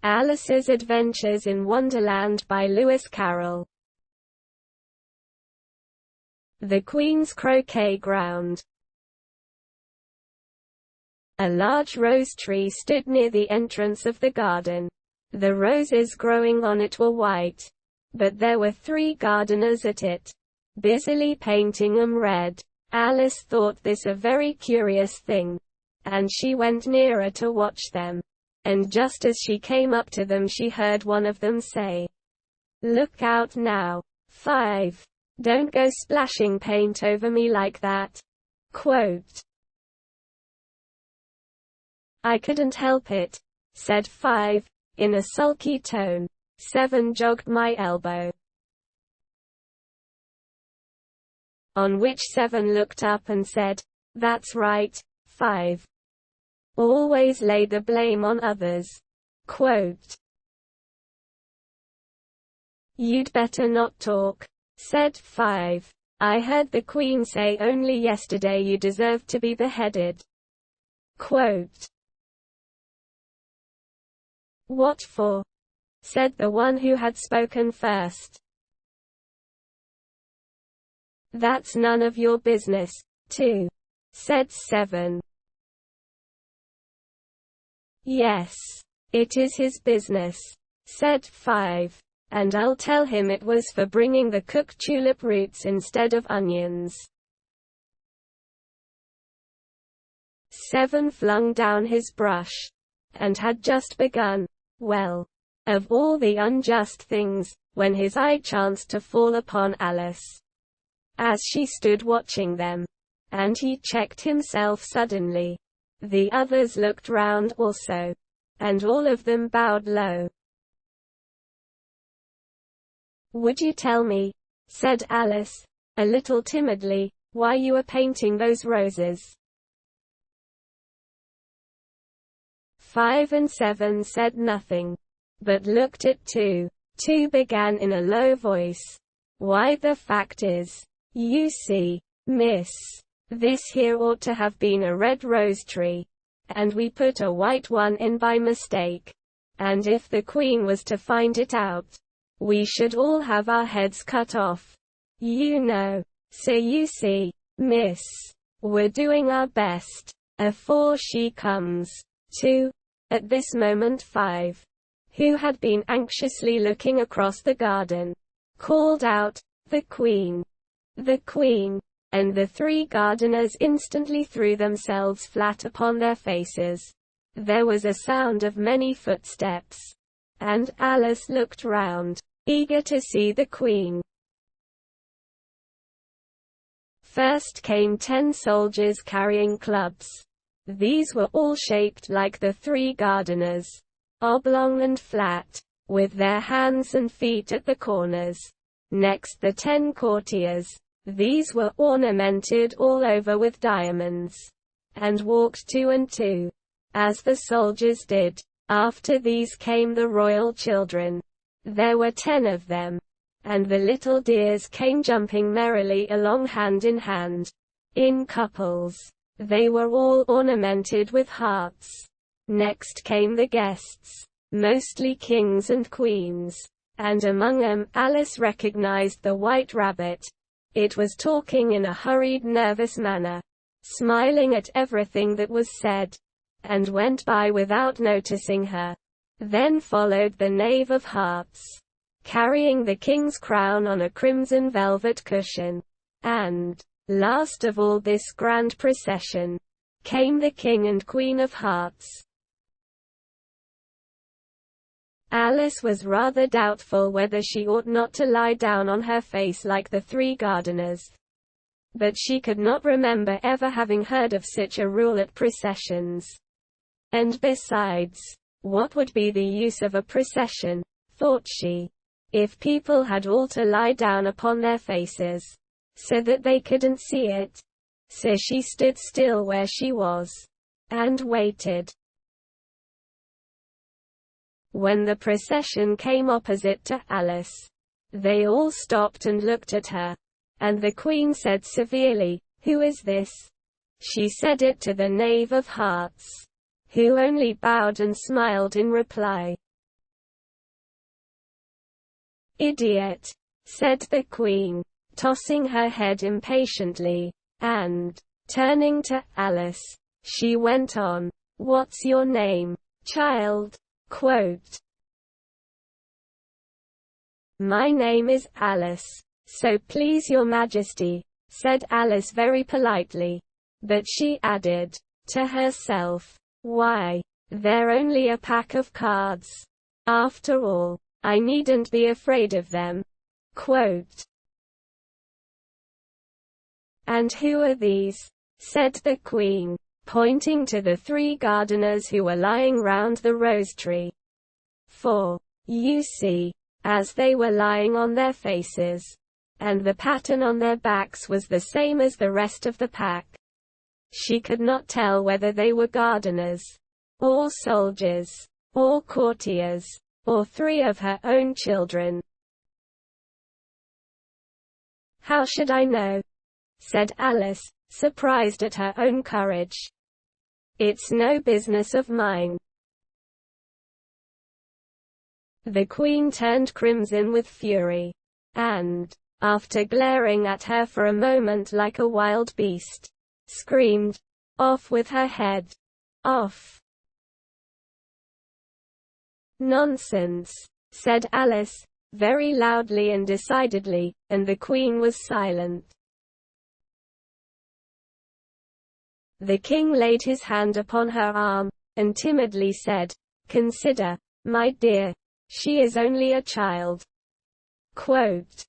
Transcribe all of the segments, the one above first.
Alice's Adventures in Wonderland by Lewis Carroll. The Queen's Croquet Ground. A large rose tree stood near the entrance of the garden. The roses growing on it were white, but there were 3 gardeners at it, busily painting them red. Alice thought this a very curious thing, and she went nearer to watch them. And just as she came up to them, she heard one of them say, "Look out now, 5. Don't go splashing paint over me like that." Quote, "I couldn't help it," said 5, in a sulky tone. 7 jogged my elbow. On which 7 looked up and said, "That's right, 5. Always lay the blame on others." Quote, "You'd better not talk," said 5. "I heard the Queen say only yesterday you deserved to be beheaded." Quote, "What for?" said the one who had spoken first. "That's none of your business, too," said 7. "Yes, it is his business," said 5. "And I'll tell him it was for bringing the cooked tulip roots instead of onions." 7 flung down his brush, and had just begun, well, of all the unjust things, when his eye chanced to fall upon Alice, as she stood watching them, and he checked himself suddenly. The others looked round also, and all of them bowed low. "Would you tell me," said Alice, a little timidly, "why you were painting those roses?" 5 and 7 said nothing, but looked at 2. 2 began in a low voice, "Why, the fact is, you see, miss, this here ought to have been a red rose tree, and we put a white one in by mistake, and if the Queen was to find it out, we should all have our heads cut off, you know. So you see, miss, we're doing our best, afore she comes." 2. At this moment 5, who had been anxiously looking across the garden, called out, "The Queen! The Queen!" And the 3 gardeners instantly threw themselves flat upon their faces. There was a sound of many footsteps, and Alice looked round, eager to see the Queen. First came 10 soldiers carrying clubs. These were all shaped like the 3 gardeners, oblong and flat, with their hands and feet at the corners. Next the 10 courtiers. These were ornamented all over with diamonds, and walked 2 and 2, as the soldiers did. After these came the royal children. There were 10 of them, and the little dears came jumping merrily along hand in hand, in couples. They were all ornamented with hearts. Next came the guests, mostly kings and queens, and among them Alice recognized the white rabbit. It was talking in a hurried, nervous manner, smiling at everything that was said, and went by without noticing her. Then followed the Knave of Hearts, carrying the king's crown on a crimson velvet cushion. And, last of all this grand procession, came the King and Queen of Hearts. Alice was rather doubtful whether she ought not to lie down on her face like the 3 gardeners. But she could not remember ever having heard of such a rule at processions. And besides, what would be the use of a procession, thought she, if people had all to lie down upon their faces, so that they couldn't see it? So she stood still where she was, and waited. When the procession came opposite to Alice, they all stopped and looked at her, and the Queen said severely, "Who is this?" She said it to the Knave of Hearts, who only bowed and smiled in reply. "Idiot," said the Queen, tossing her head impatiently, and, turning to Alice, she went on, "What's your name, child?" Quote, "My name is Alice, so please your Majesty," said Alice very politely. But she added, to herself, "Why, they're only a pack of cards. After all, I needn't be afraid of them." Quote, "And who are these?" said the Queen, pointing to the 3 gardeners who were lying round the rose tree. For, you see, as they were lying on their faces, and the pattern on their backs was the same as the rest of the pack, she could not tell whether they were gardeners, or soldiers, or courtiers, or 3 of her own children. "How should I know?" said Alice, surprised at her own courage. "It's no business of mine." The Queen turned crimson with fury, and, after glaring at her for a moment like a wild beast, screamed, "Off with her head! Off!" "Nonsense," said Alice, very loudly and decidedly, and the Queen was silent. The King laid his hand upon her arm, and timidly said, "Consider, my dear, she is only a child." Quote,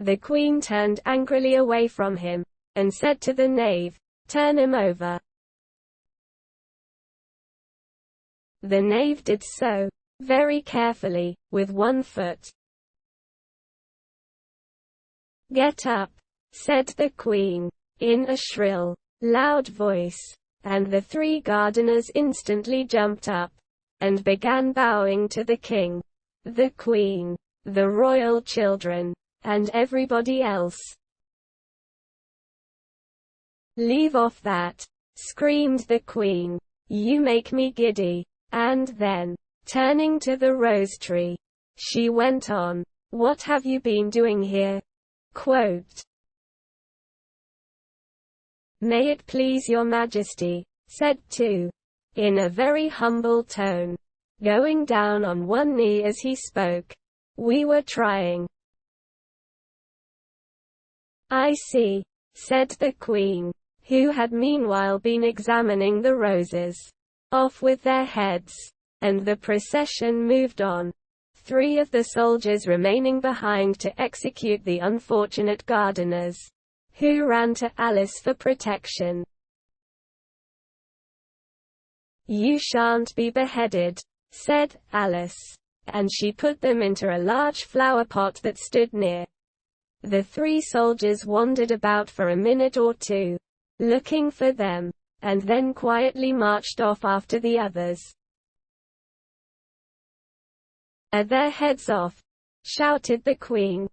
the Queen turned angrily away from him, and said to the knave, "Turn him over." The knave did so, very carefully, with one foot. "Get up," said the Queen, in a shrill, loud voice, and the 3 gardeners instantly jumped up, and began bowing to the King, the Queen, the royal children, and everybody else. "Leave off that," screamed the Queen. "You make me giddy." And then, turning to the rose tree, she went on, "What have you been doing here?" Quote, "May it please your Majesty," said Tu, in a very humble tone, going down on one knee as he spoke, "we were trying." "I see," said the Queen, who had meanwhile been examining the roses. "Off with their heads." And the procession moved on, 3 of the soldiers remaining behind to execute the unfortunate gardeners, who ran to Alice for protection. "You shan't be beheaded," said Alice, and she put them into a large flower pot that stood near. The 3 soldiers wandered about for a minute or 2, looking for them, and then quietly marched off after the others. "Are their heads off?" shouted the Queen.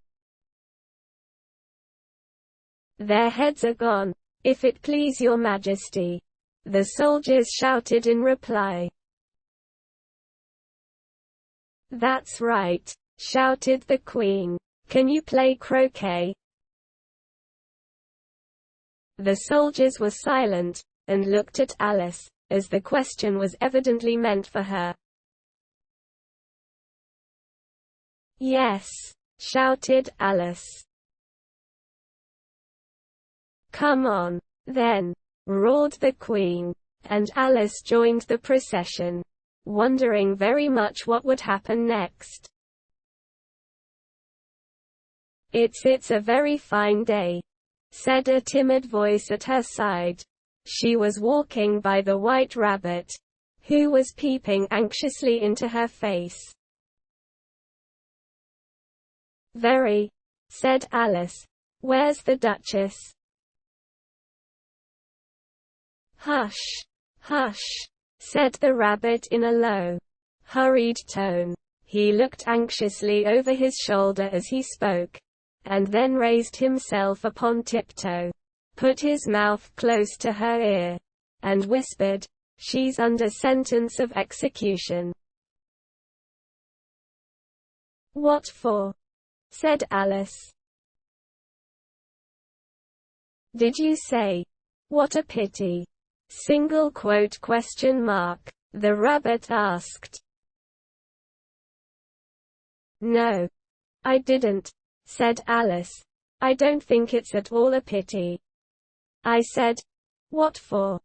"Their heads are gone, if it please your Majesty," the soldiers shouted in reply. "That's right," shouted the Queen. "Can you play croquet?" The soldiers were silent, and looked at Alice, as the question was evidently meant for her. "Yes," shouted Alice. "Come on, then," roared the Queen, and Alice joined the procession, wondering very much what would happen next. It's a very fine day," said a timid voice at her side. She was walking by the White Rabbit, who was peeping anxiously into her face. "Very," said Alice. "Where's the Duchess?" "Hush, hush," said the rabbit in a low, hurried tone. He looked anxiously over his shoulder as he spoke, and then raised himself upon tiptoe, put his mouth close to her ear, and whispered, "She's under sentence of execution." "What for?" said Alice. "Did you say, 'What a pity'? The rabbit asked. "No, I didn't," said Alice. "I don't think it's at all a pity. I said, 'What for?'"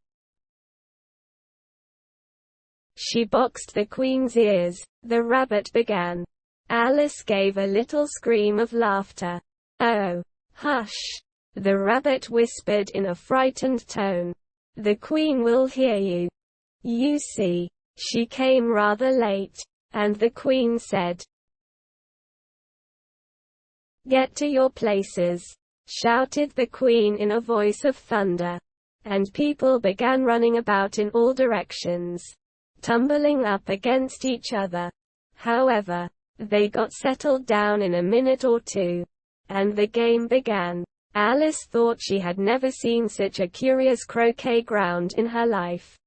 "She boxed the Queen's ears," the rabbit began. Alice gave a little scream of laughter. "Oh, hush," the rabbit whispered in a frightened tone. "The Queen will hear you. You see, she came rather late, and the Queen said, 'Get to your places,'" shouted the Queen in a voice of thunder. And people began running about in all directions, tumbling up against each other. However, they got settled down in a minute or two, and the game began. Alice thought she had never seen such a curious croquet ground in her life.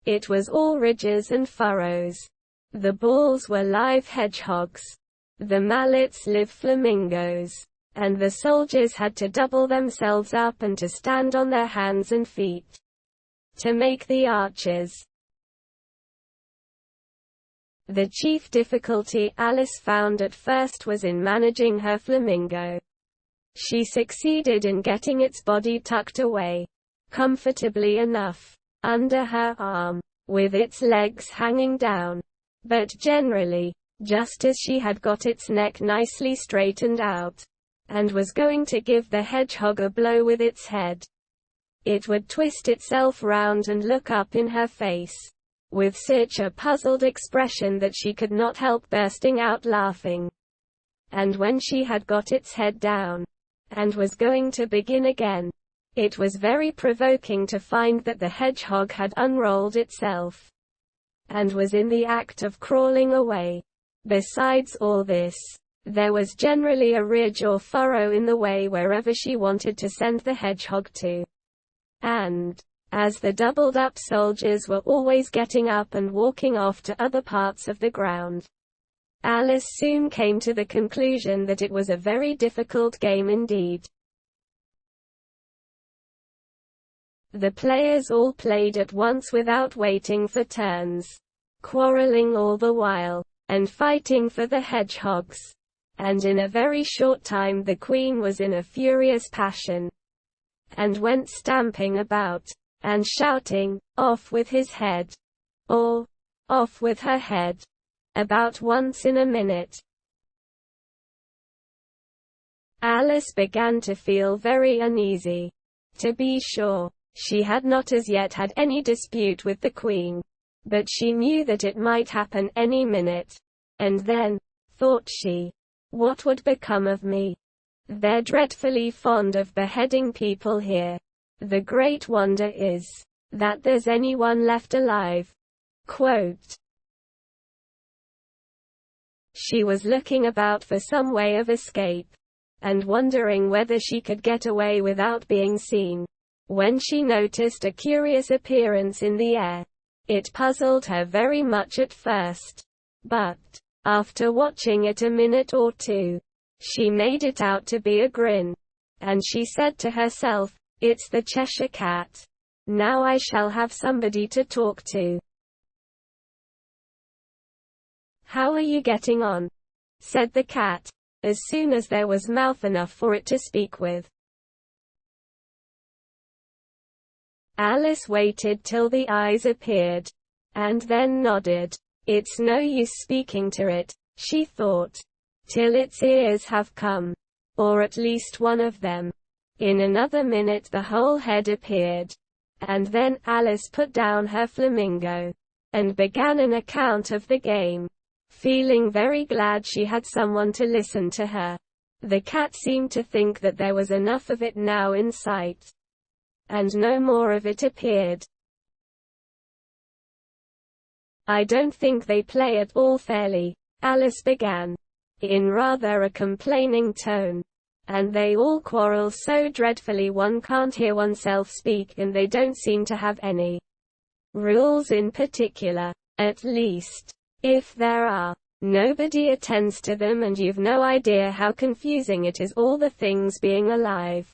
It was all ridges and furrows. The balls were live hedgehogs. The mallets live flamingos. And the soldiers had to double themselves up and to stand on their hands and feet to make the arches. The chief difficulty Alice found at first was in managing her flamingo. She succeeded in getting its body tucked away, comfortably enough, under her arm, with its legs hanging down. But generally, just as she had got its neck nicely straightened out, and was going to give the hedgehog a blow with its head, it would twist itself round and look up in her face, with such a puzzled expression that she could not help bursting out laughing. And when she had got its head down, and was going to begin again, it was very provoking to find that the hedgehog had unrolled itself, and was in the act of crawling away. Besides all this, there was generally a ridge or furrow in the way wherever she wanted to send the hedgehog to. And, as the doubled-up soldiers were always getting up and walking off to other parts of the ground, Alice soon came to the conclusion that it was a very difficult game indeed. The players all played at once without waiting for turns, quarreling all the while, and fighting for the hedgehogs. And in a very short time the Queen was in a furious passion, and went stamping about, and shouting, "Off with his head!" or "Off with her head!" about once in a minute. Alice began to feel very uneasy. To be sure, she had not as yet had any dispute with the Queen, but she knew that it might happen any minute. And then, thought she, what would become of me? They're dreadfully fond of beheading people here. The great wonder is that there's anyone left alive. Quote. She was looking about for some way of escape, and wondering whether she could get away without being seen, when she noticed a curious appearance in the air. It puzzled her very much at first, but, after watching it a minute or two, she made it out to be a grin, and she said to herself, "It's the Cheshire Cat. Now I shall have somebody to talk to." "How are you getting on?" said the cat, as soon as there was mouth enough for it to speak with. Alice waited till the eyes appeared, and then nodded. "It's no use speaking to it," she thought, "till its ears have come, or at least one of them." In another minute the whole head appeared, and then Alice put down her flamingo, and began an account of the game, feeling very glad she had someone to listen to her. The cat seemed to think that there was enough of it now in sight, and no more of it appeared. "I don't think they play at all fairly," Alice began, in rather a complaining tone. "And they all quarrel so dreadfully one can't hear oneself speak, and they don't seem to have any rules in particular. At least, if there are, Nobody attends to them and you've no idea how confusing it is, all the things being alive.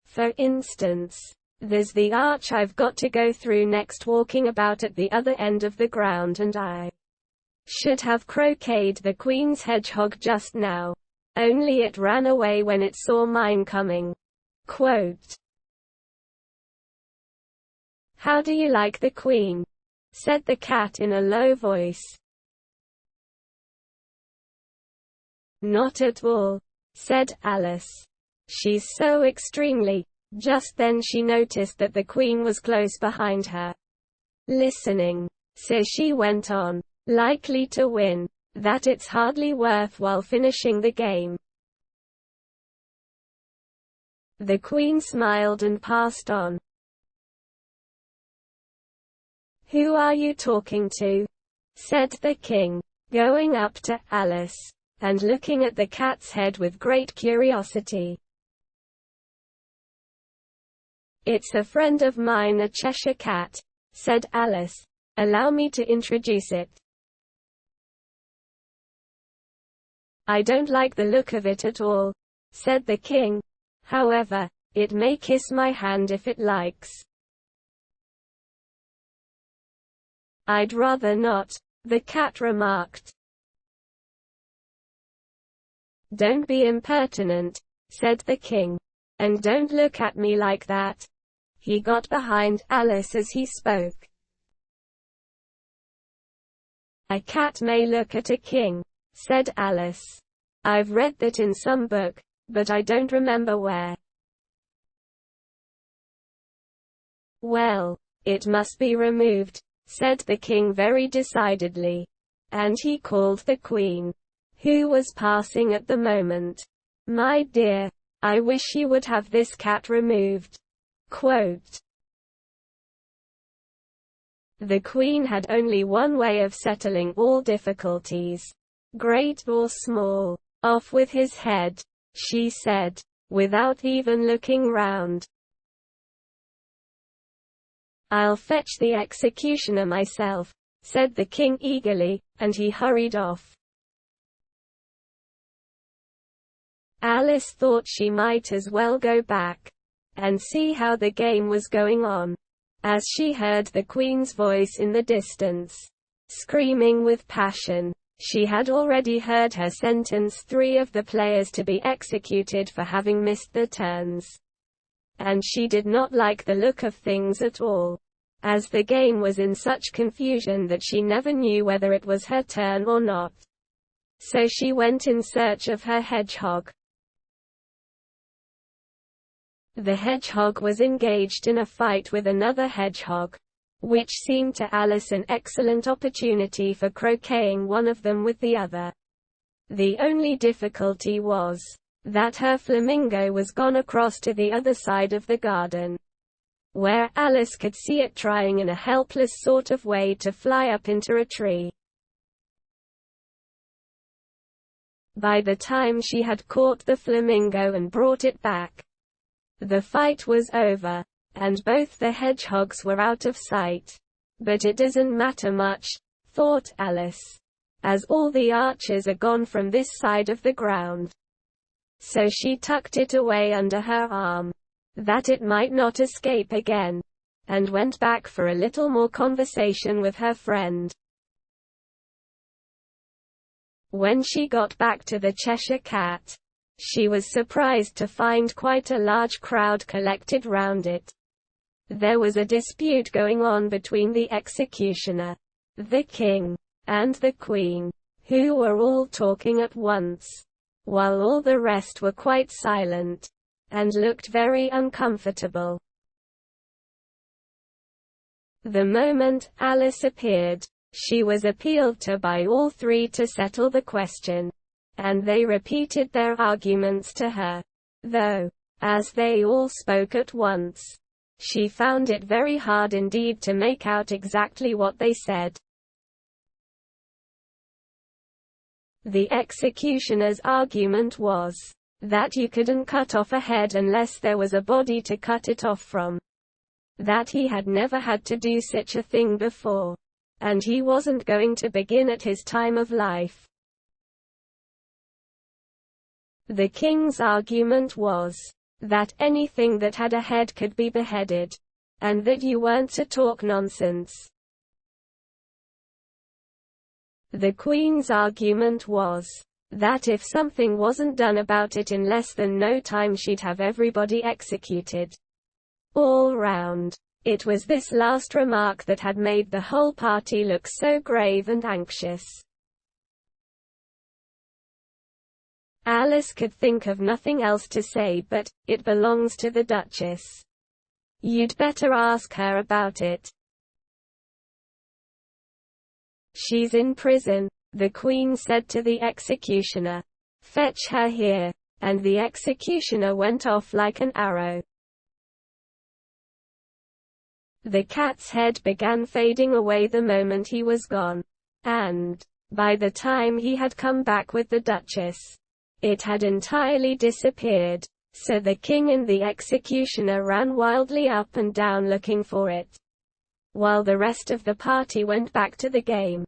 For instance, there's the arch I've got to go through next, walking about at the other end of the ground, and I should have croqueted the Queen's hedgehog just now. Only it ran away when it saw mine coming. Quote, "How do you like the Queen?" said the cat in a low voice. "Not at all," said Alice. "She's so extremely—" Just then she noticed that the Queen was close behind her, listening. So she went on, "Likely to win. That it's hardly worthwhile finishing the game." The Queen smiled and passed on. "Who are you talking to?" said the King, going up to Alice, and looking at the cat's head with great curiosity. "It's a friend of mine, a Cheshire cat," said Alice. "Allow me to introduce it." "I don't like the look of it at all," said the King. "However, it may kiss my hand if it likes." "I'd rather not," the cat remarked. "Don't be impertinent," said the King. "And don't look at me like that." He got behind Alice as he spoke. "A cat may look at a king," said Alice. "I've read that in some book, but I don't remember where." "Well, it must be removed," said the King very decidedly. And he called the Queen, who was passing at the moment. "My dear, I wish you would have this cat removed." Quote, "The Queen had only one way of settling all difficulties, great or small. Off with his head," she said, without even looking round. "I'll fetch the executioner myself," said the King eagerly, and he hurried off. Alice thought she might as well go back and see how the game was going on, as she heard the Queen's voice in the distance, screaming with passion. She had already heard her sentence 3 of the players to be executed for having missed their turns. And she did not like the look of things at all, as the game was in such confusion that she never knew whether it was her turn or not. So she went in search of her hedgehog. The hedgehog was engaged in a fight with another hedgehog, which seemed to Alice an excellent opportunity for croqueting one of them with the other. The only difficulty was that her flamingo was gone across to the other side of the garden, where Alice could see it trying in a helpless sort of way to fly up into a tree. By the time she had caught the flamingo and brought it back, the fight was over, and both the hedgehogs were out of sight. But it doesn't matter much, thought Alice, as all the archers are gone from this side of the ground. So she tucked it away under her arm, that it might not escape again, and went back for a little more conversation with her friend. When she got back to the Cheshire Cat, she was surprised to find quite a large crowd collected round it. There was a dispute going on between the executioner, the King, and the Queen, who were all talking at once, while all the rest were quite silent, and looked very uncomfortable. The moment Alice appeared, she was appealed to by all 3 to settle the question, and they repeated their arguments to her, though, as they all spoke at once, she found it very hard indeed to make out exactly what they said. The executioner's argument was that you couldn't cut off a head unless there was a body to cut it off from, that he had never had to do such a thing before, and he wasn't going to begin at his time of life. The king's argument was that anything that had a head could be beheaded, and that you weren't to talk nonsense. The queen's argument was that if something wasn't done about it in less than no time, she'd have everybody executed. All round. It was this last remark that had made the whole party look so grave and anxious. Alice could think of nothing else to say but, "It belongs to the Duchess. You'd better ask her about it. She's in prison," the Queen said to the executioner. "Fetch her here." And the executioner went off like an arrow. The cat's head began fading away the moment he was gone. And, by the time he had come back with the Duchess, it had entirely disappeared, so the king and the executioner ran wildly up and down looking for it, while the rest of the party went back to the game.